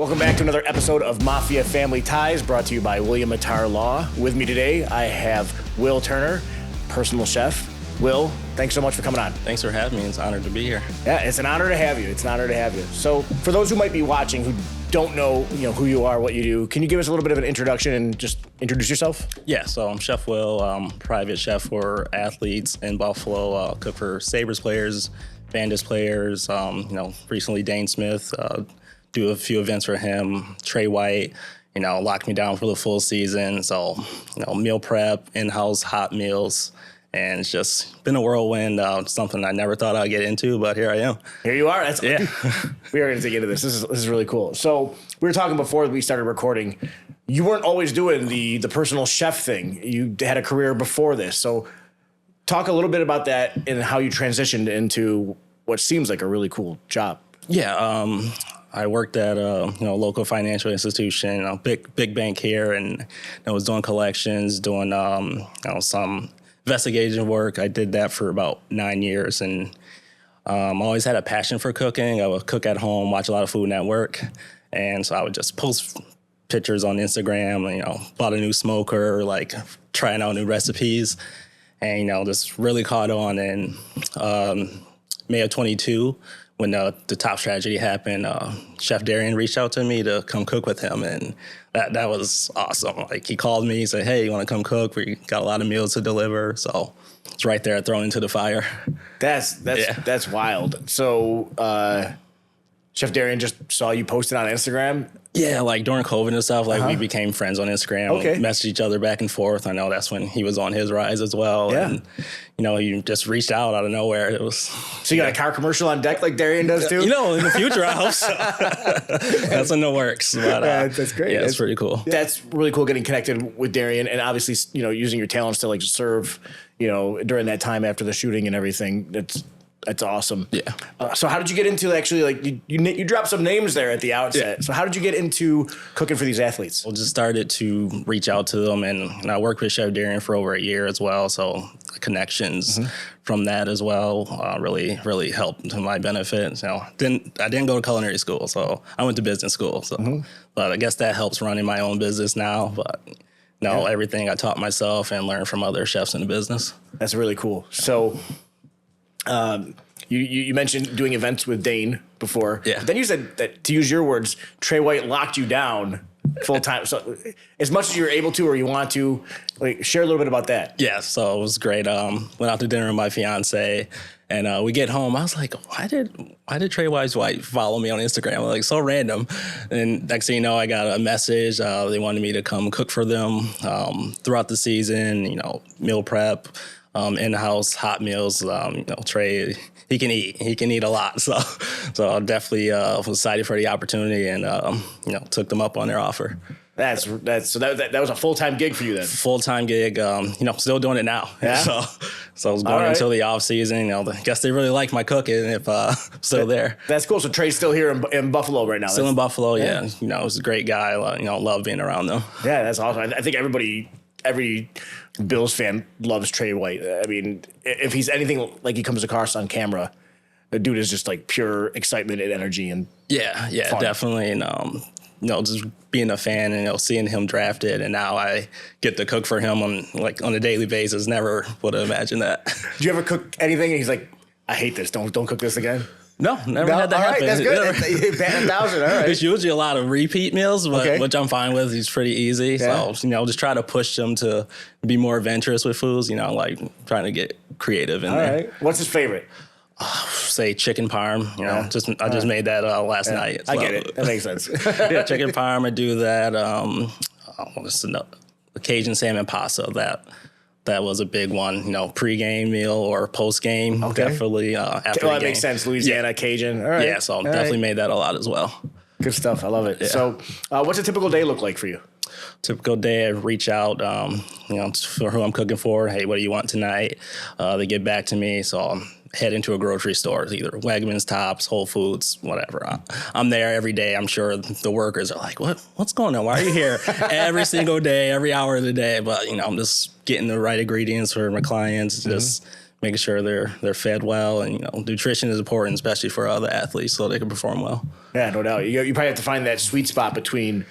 Welcome back to another episode of Mafia Family Ties, brought to you by William Attar Law. With me today, I have Will Turner, personal chef. Will, thanks so much for coming on. Thanks for having me. It's an honor to be here. Yeah, it's an honor to have you. It's an honor to have you. So, for those who might be watching who don't know, who you are, what you do, can you give us a little bit of an introduction and just introduce yourself? Yeah, so I'm Chef Will, private chef for athletes in Buffalo. Cook for Sabres players, Bandits players. Recently Dane Smith. Do a few events for him. Tre'Davious White. Locked me down for the full season. So, meal prep, in-house hot meals. And it's just been a whirlwind, something I never thought I'd get into, but here I am. Here you are. Yeah. We are going to dig into this. This is really cool. So we were talking before we started recording. You weren't always doing the personal chef thing. You had a career before this. So talk a little bit about that and how you transitioned into what seems like a really cool job. Yeah, I worked at a local financial institution, a big bank here, and I was doing collections, doing some investigative work. I did that for about 9 years, and always had a passion for cooking. I would cook at home, watch a lot of Food Network, and so I would just post pictures on Instagram. Bought a new smoker, like trying out new recipes, and just really caught on. In May of 22, when the Top tragedy happened, Chef Darian reached out to me to come cook with him, and that was awesome. Like, he called me, he said, "Hey, you want to come cook? We got a lot of meals to deliver." So it's right there, thrown into the fire. That's wild. So Chef Darian just saw you posted on Instagram. Yeah, like during COVID and stuff, we became friends on Instagram. Okay. Messaged each other back and forth. I know that's when he was on his rise as well. Yeah. And, he just reached out of nowhere. It was. So you got a car commercial on deck like Darian does too? In the future, I hope so. That's in the works. But, that's great. Yeah, that's pretty cool. That's really cool getting connected with Darian and obviously, using your talents to serve, during that time after the shooting and everything. That's awesome. Yeah. So how did you get into you dropped some names there at the outset. Yeah. So how did you get into cooking for these athletes? Well, just started to reach out to them, and I worked with Chef Darian for over a year as well. So connections from that as well really helped to my benefit. I didn't go to culinary school, so I went to business school. So, but I guess that helps running my own business now. But everything I taught myself and learned from other chefs in the business. That's really cool. So. You mentioned doing events with Dane before. Yeah. But then you said that, to use your words, Tre'Davious White locked you down full time. So as much as you're able to or you want to, share a little bit about that. Yeah, so it was great. Went out to dinner with my fiance, and we get home. I was like, why did Tre'Davious White follow me on Instagram? So random. And next thing you know, I got a message. They wanted me to come cook for them throughout the season. Meal prep. In-house hot meals. Trey, he can eat a lot. So I definitely was excited for the opportunity and took them up on their offer. So that was a full-time gig for you then. Full-time gig. Still doing it now. Yeah. So I was going until the off season. I guess they really like my cooking if still there. That's cool. So Trey's still here in Buffalo right now. Still in Buffalo. Yeah. He's a great guy. Love being around them. Yeah, that's awesome. I think every Bills fan loves Tre'Davious White. I mean, if he's anything like he comes across on camera, the dude is just pure excitement and energy and fun. Definitely. And just being a fan and seeing him drafted, and now I get to cook for him on a daily basis. Never would have imagined that. Do you ever cook anything and he's like, "I hate this. Don't cook this again"? No, never had that happen. All right, that's good. Bat 1,000, all right. It's usually a lot of repeat meals, which I'm fine with. He's pretty easy. Yeah. So, just try to push him to be more adventurous with foods, trying to get creative in there. All right. What's his favorite? Say chicken parm. I just made that last night. So. I get it. That makes sense. Yeah, chicken parm. I do that. Cajun salmon pasta. That was a big one, pre-game meal or post-game. Okay. Definitely after the game. That makes sense. Louisiana, Cajun. All right. Yeah, so definitely made that a lot as well. Good stuff. I love it. Yeah. So what's a typical day look like for you? Typical day, I reach out, for who I'm cooking for. Hey, what do you want tonight? They get back to me, so I'll head into a grocery store, either Wegmans, Tops, Whole Foods, whatever. I'm there every day. I'm sure the workers are like, what's going on? Why are you here every single day, every hour of the day? But, I'm just getting the right ingredients for my clients, just making sure they're fed well, and nutrition is important, especially for other athletes, so they can perform well. Yeah, no doubt. You probably have to find that sweet spot between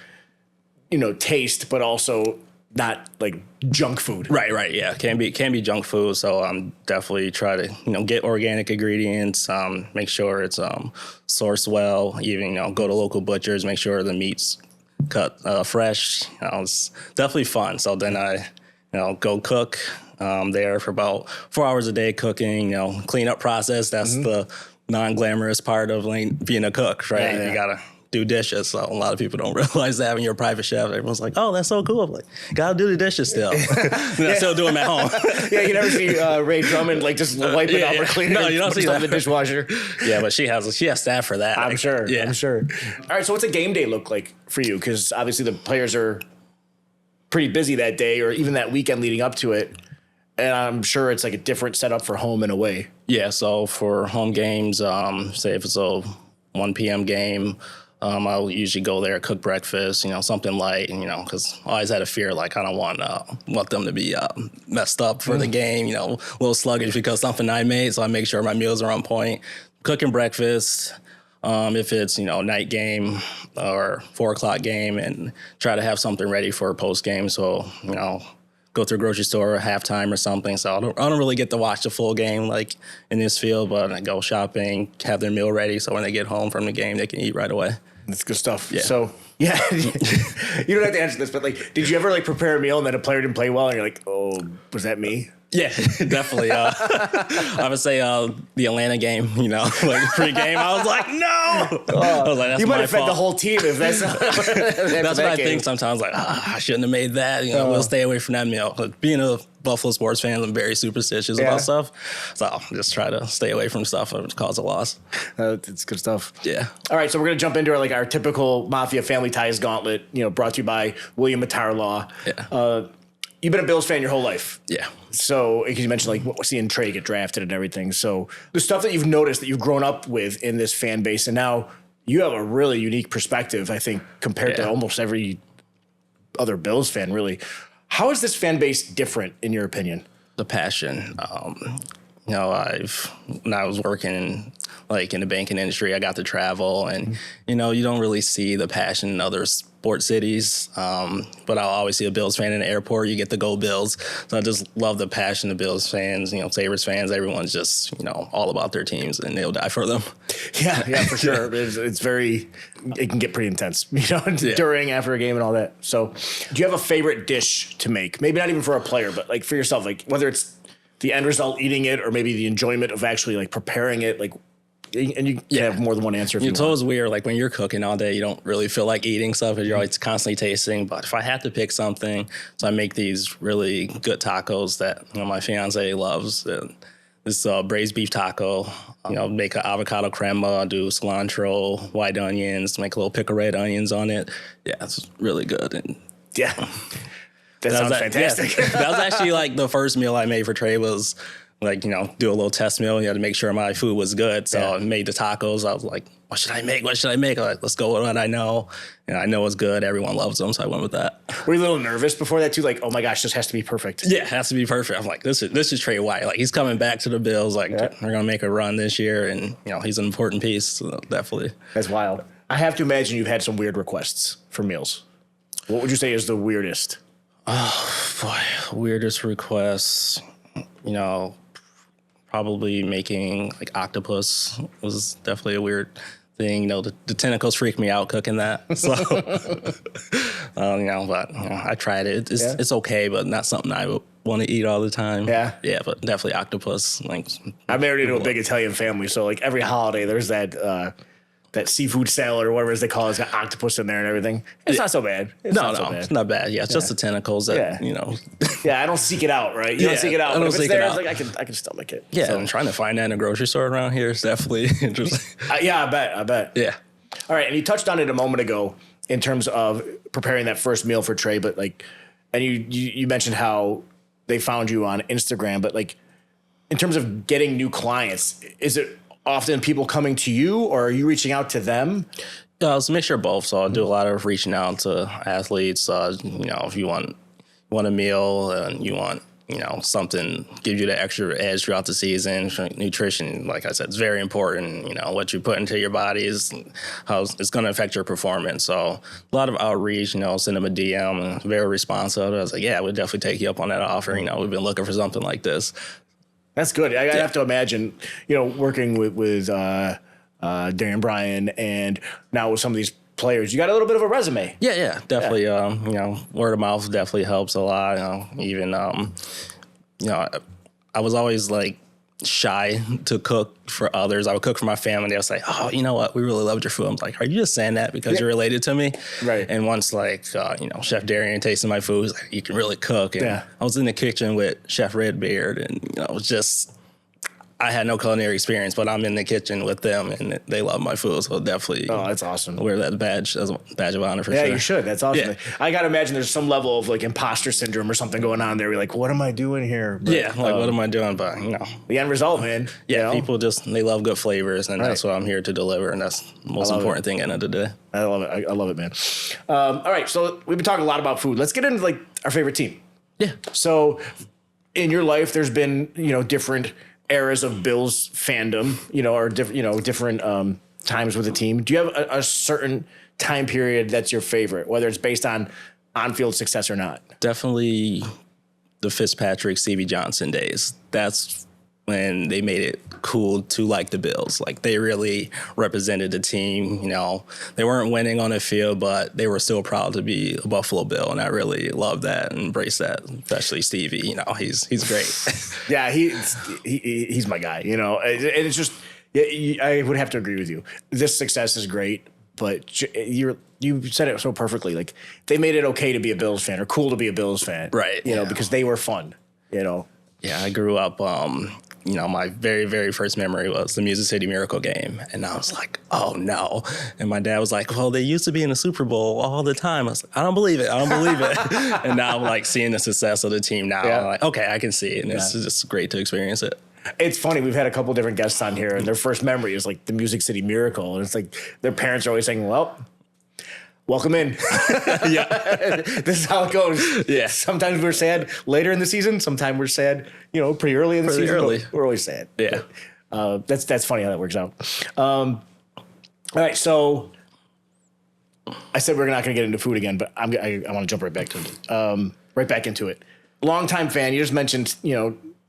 taste, but also not like junk food. Right. Yeah, can be junk food. So definitely try to get organic ingredients. Make sure it's sourced well. Even go to local butchers. Make sure the meat's cut fresh. It's definitely fun. So then I go cook there for about 4 hours a day cooking. Cleanup process. That's the non-glamorous part of being a cook, right? Yeah. You gotta do dishes. So a lot of people don't realize that when you're a private chef. Everyone's like, oh, that's so cool. I'm like, gotta do the dishes still. I still do them at home. Yeah, you never see Ray Drummond just wipe it off or clean it. No, you don't see that in the dishwasher. Yeah, but she has staff for that. I'm sure. Yeah. I'm sure. All right, so what's a game day look like for you? Because obviously the players are pretty busy that day or even that weekend leading up to it. And I'm sure it's like a different setup for home and away. Yeah, so for home games, say if it's a 1 p.m. game, I'll usually go there, cook breakfast, something light, because I always had a fear, I don't want them to be messed up for the game, a little sluggish because something I made, so I make sure my meals are on point. Cooking breakfast, if it's, night game or 4 o'clock game, and try to have something ready for a post game, so, go to a grocery store at halftime or something. So I don't really get to watch the full game in this field, but I go shopping, have their meal ready, so when they get home from the game, they can eat right away. That's good stuff. Yeah. So, yeah, you don't have to answer this, but did you ever prepare a meal and then a player didn't play well and you're like, oh, was that me? Yeah, definitely. I would say the Atlanta game, pre-game, I was like, no! I was like, that's you might my have fed fault. the whole team if that's That's what I think sometimes, I shouldn't have made that. We'll stay away from that meal. But being a Buffalo sports fan, I'm very superstitious about stuff. So I'll just try to stay away from stuff that would cause a loss. It's good stuff. Yeah. All right, so we're going to jump into our typical Mafia Family Ties gauntlet, brought to you by William Matarlaw. Yeah. You've been a Bills fan your whole life. Yeah. So, because you mentioned seeing Trey get drafted and everything. So, the stuff that you've noticed that you've grown up with in this fan base, and now you have a really unique perspective, I think, compared to almost every other Bills fan, really. How is this fan base different, in your opinion? The passion. When I was working in the banking industry, I got to travel, and you don't really see the passion in other sports cities. But I'll always see a Bills fan in the airport. You get the Go Bills. So I just love the passion of Bills fans. Sabres fans. Everyone's just all about their teams, and they'll die for them. Yeah, for sure. It's very. It can get pretty intense, during, after a game, and all that. So, do you have a favorite dish to make? Maybe not even for a player, but for yourself, whether it's the end result, eating it, or maybe the enjoyment of actually preparing it, and you can have more than one answer if you want. It's always weird, when you're cooking all day, you don't really feel like eating stuff because you're always constantly tasting. But if I had to pick something, so I make these really good tacos that my fiance loves. This braised beef taco, make an avocado crema, do cilantro, white onions, make a little pickle red onions on it. Yeah, it's really good. And yeah. That sounds fantastic. Yeah. That was actually the first meal I made for Trey was do a little test meal. You had to make sure my food was good. So I made the tacos. I was like, what should I make? What should I make? Let's go with what I know. And I know it's good. Everyone loves them. So I went with that. Were you a little nervous before that too? Oh my gosh, this has to be perfect. Yeah, it has to be perfect. I'm like, this is Trey White. He's coming back to the Bills. They're going to make a run this year. And, he's an important piece. So definitely. That's wild. I have to imagine you've had some weird requests for meals. What would you say is the weirdest? Oh, boy. Weirdest requests, probably making octopus was definitely a weird thing. The tentacles freak me out cooking that. So, but I tried it. It's okay, but not something I would want to eat all the time. Yeah. Yeah, but definitely octopus. I'm married into a big Italian family, so every holiday there's that seafood salad or whatever it is they call it. It's got octopus in there and everything. It's not so bad. It's not bad. Yeah, it's just the tentacles that, Yeah, I don't seek it out, right? You don't seek it out. But if it's there, it's I can stomach it. Yeah, so. I'm trying to find that in a grocery store around here is definitely interesting. Yeah, I bet. Yeah. All right, and you touched on it a moment ago in terms of preparing that first meal for Trey, but and you mentioned how they found you on Instagram, but in terms of getting new clients, is it often people coming to you, or are you reaching out to them? It's a mixture of both. So I do a lot of reaching out to athletes. If you want a meal and you want something gives you the extra edge throughout the season. Nutrition, like I said, is very important. What you put into your body is how it's going to affect your performance. So a lot of outreach, send them a DM, very responsive. I was like, yeah, we'll definitely take you up on that offer. We've been looking for something like this. That's good. I have to imagine, working with Darian Bryan and now with some of these players, you got a little bit of a resume. Yeah, definitely. Word of mouth definitely helps a lot. Even, I was always like shy to cook for others. I would cook for my family. I was like, oh, you know what? We really loved your food. I'm like, are you just saying that because you're related to me? Right. And once Chef Darian tasted my food, he's like, you can really cook. And I was in the kitchen with Chef Redbeard, and it was just, I had no culinary experience, but I'm in the kitchen with them, and they love my food. So definitely, that's awesome. Wear that badge as a badge of honor for sure. Yeah, you should. That's awesome. Yeah. I gotta imagine there's some level of like imposter syndrome or something going on there. You're like, what am I doing here? But, what am I doing? But the end result, man. People they love good flavors, and that's what I'm here to deliver, and that's the most important thing at the end of the day. I love it. I love it, man. All right, so we've been talking a lot about food. Let's get into like our favorite team. Yeah. So in your life, there's been different eras of Bills fandom, or different times with the team. Do you have a certain time period that's your favorite, whether it's based on on-field success or not? Definitely the Fitzpatrick, Stevie Johnson days. That's when they made it cool to like the Bills. Like they really represented the team. They weren't winning on the field, but they were still proud to be a Buffalo Bill, and I really love that and embrace that. Especially Stevie. He's great. Yeah, he's my guy. And it's just I would have to agree with you. This success is great, but you said it so perfectly. Like they made it okay to be a Bills fan or cool to be a Bills fan, right? Because they were fun. Yeah, I grew up. My very, very first memory was the Music City Miracle game. And I was like, oh, no. And my dad was like, well, they used to be in the Super Bowl all the time. I was like, I don't believe it. And now I'm like seeing the success of the team now. I'm like, okay, I can see it. And it's just great to experience it. It's funny. We've had a couple different guests on here, and their first memory is like the Music City Miracle. And it's like their parents are always saying, well, welcome in. This is how it goes. Yeah. Sometimes we're sad later in the season. Sometimes we're sad, pretty early in the season. We're always sad. Yeah. That's funny how that works out. All right. So I said we're not going to get into food again, but I want to jump right back into it. Longtime fan. You just mentioned,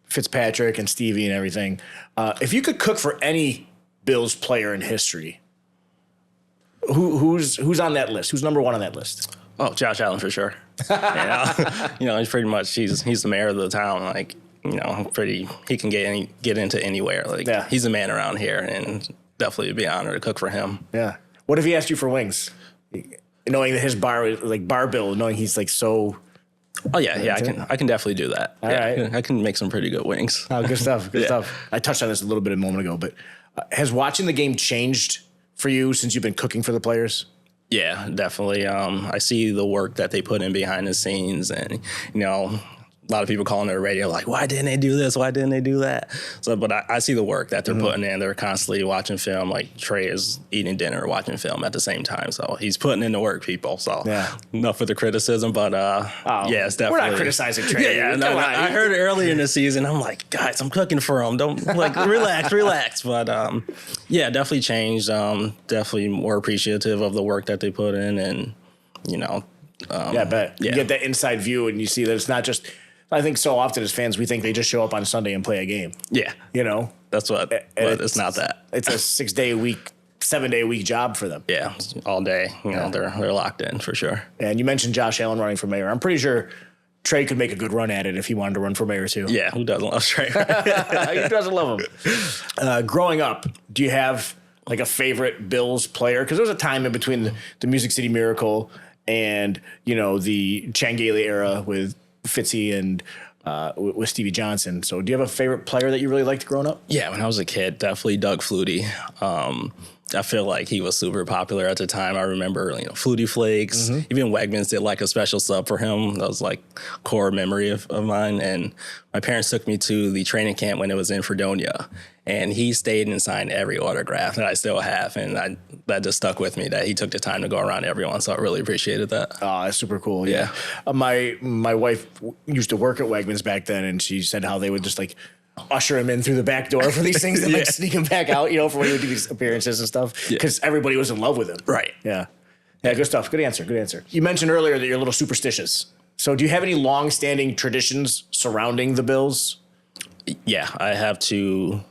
Fitzpatrick and Stevie and everything. If you could cook for any Bills player in history, Who's on that list? Who's number one on that list? Oh, Josh Allen for sure. He's pretty much he's the mayor of the town. Like he can get into anywhere. Like he's a man around here, and definitely would be an honor to cook for him. Yeah. What if he asked you for wings? Knowing that his bar bill, knowing he's like so. Oh yeah. I can definitely do that. All right. I can make some pretty good wings. Oh, good stuff. Good stuff. I touched on this a little bit a moment ago, but has watching the game changed for you since you've been cooking for the players? Yeah, definitely. I see the work that they put in behind the scenes, and a lot of people calling their radio like, why didn't they do this? Why didn't they do that? So, but I see the work that they're putting in. They're constantly watching film. Like Trey is eating dinner, watching film at the same time. So he's putting in the work, people. So enough for the criticism, but it's definitely. We're not criticizing Trey. I heard it earlier in the season. I'm like, guys, I'm cooking for him. Don't relax. But definitely changed. Definitely more appreciative of the work that they put in, and I bet you get that inside view, and you see that it's not just. I think so often as fans, we think they just show up on Sunday and play a game. Yeah. That's what, but it's not that. It's a 6-day a week, 7-day a week job for them. Yeah. All day. They're locked in for sure. And you mentioned Josh Allen running for mayor. I'm pretty sure Trey could make a good run at it if he wanted to run for mayor too. Yeah. Who doesn't love Trey? Who doesn't love him? Growing up, do you have like a favorite Bills player? Because there was a time in between the Music City Miracle and, the Changeli era with Fitzy and with Stevie Johnson. So do you have a favorite player that you really liked growing up? Yeah, when I was a kid, definitely Doug Flutie. I feel like he was super popular at the time. I remember, Flutie Flakes, even Wegmans did like a special sub for him. That was like core memory of mine. And my parents took me to the training camp when it was in Fredonia, and he stayed and signed every autograph that I still have. And that just stuck with me that he took the time to go around everyone. So I really appreciated that. Oh, that's super cool. Yeah. My wife used to work at Wegmans back then, and she said how they would just like usher him in through the back door for these things and like sneak him back out, for when he would do these appearances and stuff, because everybody was in love with him. Right. Yeah. Yeah, good stuff. Good answer. Good answer. You mentioned earlier that you're a little superstitious. So do you have any long-standing traditions surrounding the Bills? Yeah, I have to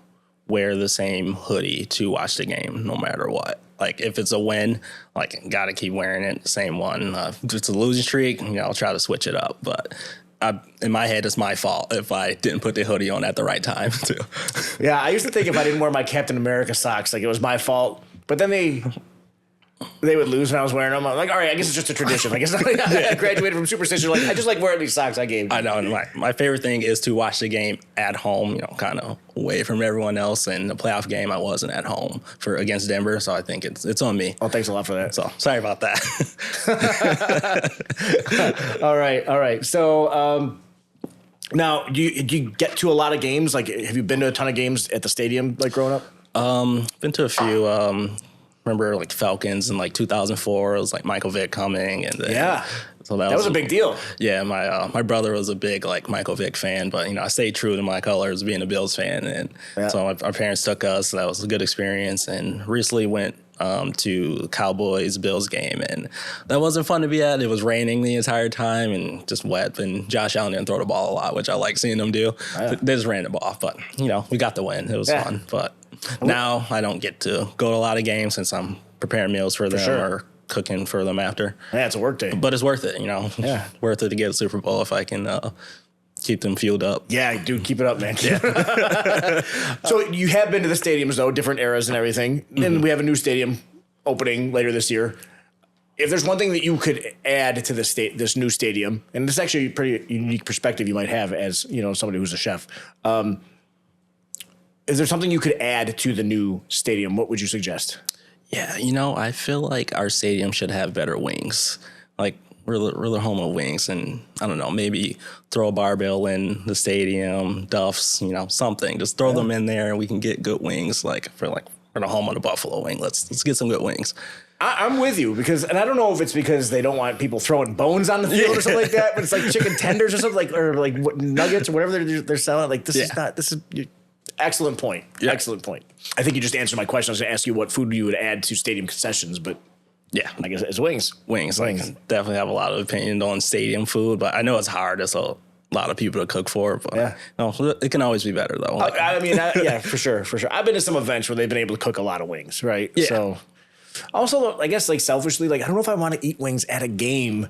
wear the same hoodie to watch the game no matter what. Like, if it's a win, like, got to keep wearing it, the same one. If it's a losing streak, I'll try to switch it up. But in my head, it's my fault if I didn't put the hoodie on at the right time, too. Yeah, I used to think if I didn't wear my Captain America socks, like, it was my fault. But then they would lose when I was wearing them. I'm like, all right, I guess it's just a tradition. I guess I graduated from superstition. Like, I just like wearing these socks I gave. I know. And my favorite thing is to watch the game at home, kind of away from everyone else. And the playoff game, I wasn't at home against Denver. So I think it's on me. Oh, thanks a lot for that. So sorry about that. All right. So now, do you get to a lot of games? Like, have you been to a ton of games at the stadium, like, growing up? Been to a few. Remember, like, Falcons in, like, 2004. It was, like, Michael Vick coming. And then, so that was a big deal. Yeah, my brother was a big, like, Michael Vick fan. But, I stayed true to my colors, being a Bills fan. And so our parents took us. So that was a good experience. And recently went to Cowboys-Bills game. And that wasn't fun to be at. It was raining the entire time and just wet. And Josh Allen didn't throw the ball a lot, which I like seeing them do. They just ran the ball. But, we got the win. It was fun. But now I don't get to go to a lot of games since I'm preparing meals for them or cooking for them after. Yeah, it's a work day. But it's worth it, worth it to get a Super Bowl if I can keep them fueled up. Yeah, dude, keep it up, man. Yeah. So you have been to the stadiums, though, different eras and everything. And we have a new stadium opening later this year. If there's one thing that you could add to this new stadium, and this is actually a pretty unique perspective you might have as, somebody who's a chef. Is there something you could add to the new stadium? What would you suggest? Yeah, I feel like our stadium should have better wings. Like, we're the home of wings, and I don't know, maybe throw a barbell in the stadium, Duff's, something. Just throw them in there, and we can get good wings. For the home of the buffalo wing. Let's get some good wings. I'm with you and I don't know if it's because they don't want people throwing bones on the field or something like that, but it's like chicken tenders or something or nuggets or whatever they're selling. Like, this is. Excellent point. Yeah. Excellent point. I think you just answered my question. I was going to ask you what food you would add to stadium concessions, but yeah, I guess it's wings. Wings. I definitely have a lot of opinion on stadium food, but I know it's hard. There's a lot of people to cook for, but it can always be better, though. For sure. I've been to some events where they've been able to cook a lot of wings, right? Yeah. So, also, I guess, like, selfishly, like, I don't know if I want to eat wings at a game.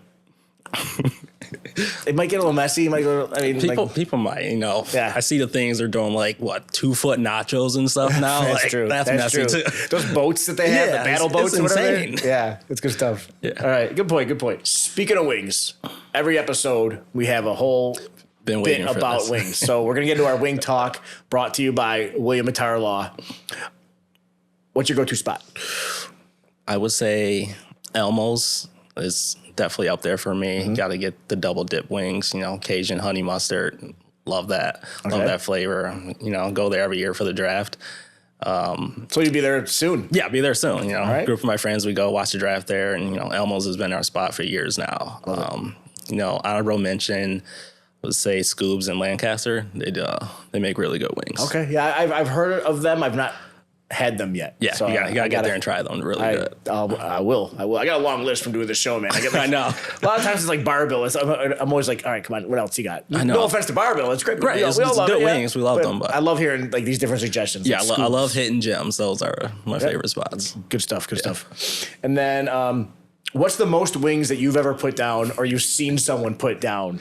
It might get a little messy. People might, I see the things they're doing, like, 2-foot nachos and stuff now. That's true. That's messy true. Too. Those boats that they have, the battle boats, it's insane. Yeah, it's good stuff. Yeah. All right, good point. Speaking of wings, every episode we have a whole bit about wings. So we're gonna get into our wing talk, brought to you by William Attar Law. What's your go-to spot? I would say Elmo's is definitely up there for me. Got to get the double dip wings, Cajun honey mustard. Love that. Okay. Love that flavor. Go there every year for the draft. So you'll be there soon? Yeah, I'll be there soon. Right. Group of my friends, we go watch the draft there, and Elmo's has been our spot for years now. Honorable mention, let's say Scoobs in Lancaster. They make really good wings. Okay, yeah, I've heard of them. I've not had them yet. Yeah, so you gotta get there and try them. Really good. I will. I got a long list from doing the show, man. I know. A lot of times it's like barbell. I'm always like, all right, come on, what else you got? I know. No offense to barbell, it's great. Right, it's love good it, wings. We love them. But I love hearing like these different suggestions. Yeah, I love hitting gems. Those are my favorite spots. Good stuff. And then, what's the most wings that you've ever put down or you've seen someone put down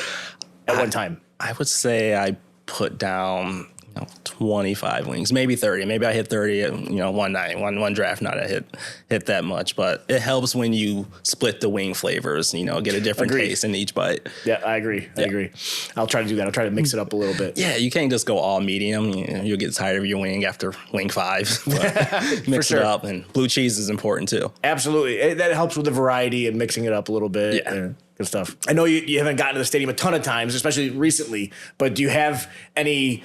at one time? I would say I put down 25 wings, maybe 30. Maybe I hit 30, one night, one draft night I hit that much. But it helps when you split the wing flavors, get a different taste in each bite. Yeah, I agree. I agree. I'll try to do that. I'll try to mix it up a little bit. Yeah, you can't just go all medium. You'll get tired of your wing after wing 5. But mix it up, and blue cheese is important too. Absolutely. That helps with the variety and mixing it up a little bit. Yeah. Good stuff. I know you haven't gotten to the stadium a ton of times, especially recently, but do you have any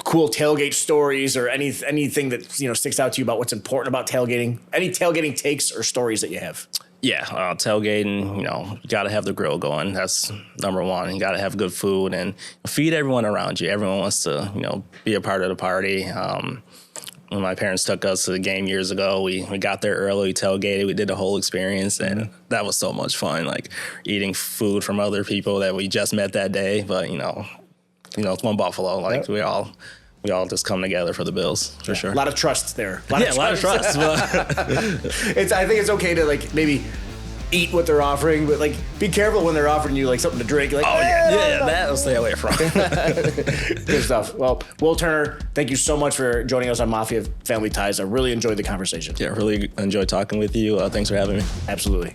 cool tailgate stories or anything that sticks out to you about what's important about tailgating? Any tailgating takes or stories that you have? Yeah, tailgating, you got to have the grill going. That's number one. You got to have good food and feed everyone around you. Everyone wants to, be a part of the party. When my parents took us to the game years ago, we got there early, we tailgated, we did the whole experience, and that was so much fun, like eating food from other people that we just met that day. But, it's one Buffalo. Like, we all just come together for the Bills, for sure. A lot of trust there. A lot of trust. I think it's okay to, maybe eat what they're offering, but be careful when they're offering you something to drink. You're That'll stay away from. Good stuff. Well, Will Turner, thank you so much for joining us on Mafia Family Ties. I really enjoyed the conversation. Yeah, really enjoyed talking with you. Thanks for having me. Absolutely.